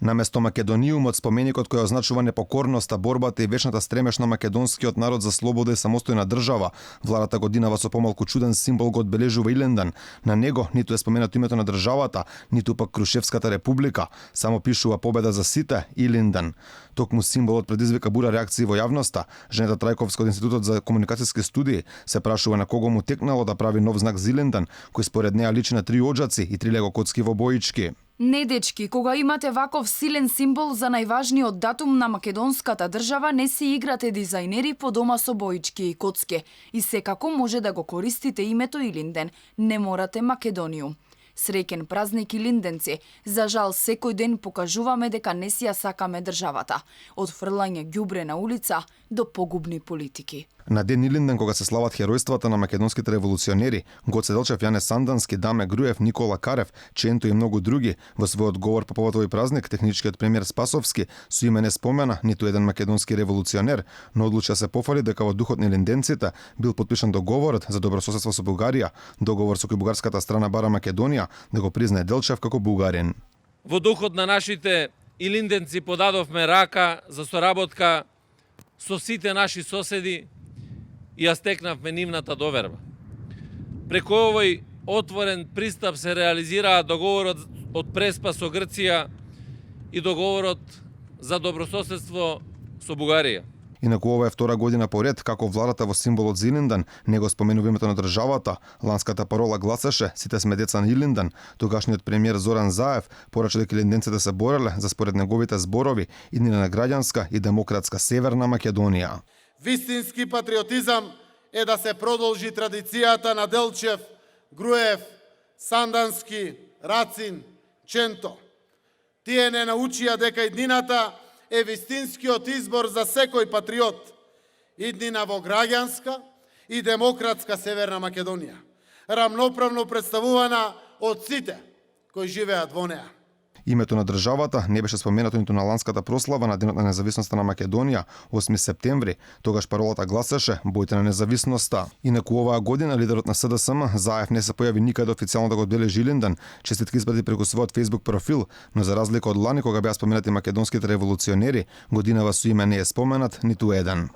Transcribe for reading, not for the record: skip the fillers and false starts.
Наместо Македониумот, споменикот кој означува непокорноста, борбата и вечната стремеж на македонскиот народ за слобода и самостојна држава, владата годинава со помалку чуден символ го одбележува Илинден. На него ниту е споменато името на државата, ниту пак Крушевската република, само пишува победа за сите Илинден. Токму символот предизвика бура реакции во јавноста. Женета Трајковска од Институтот за комуникацијски студии се прашува на кого му текнало да прави нов знак за Илинден, кој според неа личи на 3 оџаци и 3 лего коцки во боички. Не, дечки, кога имате ваков силен символ за најважниот датум на македонската држава, не си играте дизајнери по дома со боички и коцки. И секако може да го користите името Илинден, не морате Македониум. Среќен празник илинденци. За жал, секој ден покажуваме дека не си ја сакаме државата. Од фрлање ѓубре на улица до погубни политики. На ден Илинден, кога се слават херојствата на македонските револуционери, Гоце Делчев, Јане Сандански, Даме Груев, Никола Карев, Ченто и многу други, во својот говор по повод овој празник, техничкиот премиер Спасовски со име не спомена ниту еден македонски револуционер, но одлучи да се пофали дека во духот на илинденците бил потпишан договорот за добрососедство со Бугарија, договор со кој бугарската страна бара Македонија да го признае Делчев како бугарин. Во духот на нашите илинденци подадовме рака за соработка со сите наши соседи и ја стекнавме нивната доверба. Преку овој отворен пристап се реализираа договорот од Преспа со Грција и договорот за добрососедство со Бугарија. Инаку ова е втора година поред како владата во символот за Илинден не го споменува името на државата. Ланската парола гласеше "Сите сме деца на Илинден". Тогашниот премиер Зоран Заев порача дека илинденците се бореле за според неговите зборови иднина на граѓанска и демократска Северна Македонија. Вистински патриотизам е да се продолжи традицијата на Делчев, Груев, Сандански, Рацин, Ченто. Тие не научија дека иднината е вистинскиот избор за секој патриот. Иднина во граѓанска и демократска Северна Македонија, рамноправно представувана од сите кои живеат во неа. Името на државата не беше споменато ниту на ланската прослава на Денот на независноста на Македонија, 8 септември. Тогаш паролата гласеше "Бојте на независноста". Инаку оваа година лидерот на СДСМ Заев не се појави никаде официјално да го одбележи Илинден, честитки испрати преку својот Facebook профил, но за разлика од лани кога беа споменати македонските револуционери, годинава со име не е споменат ниту еден.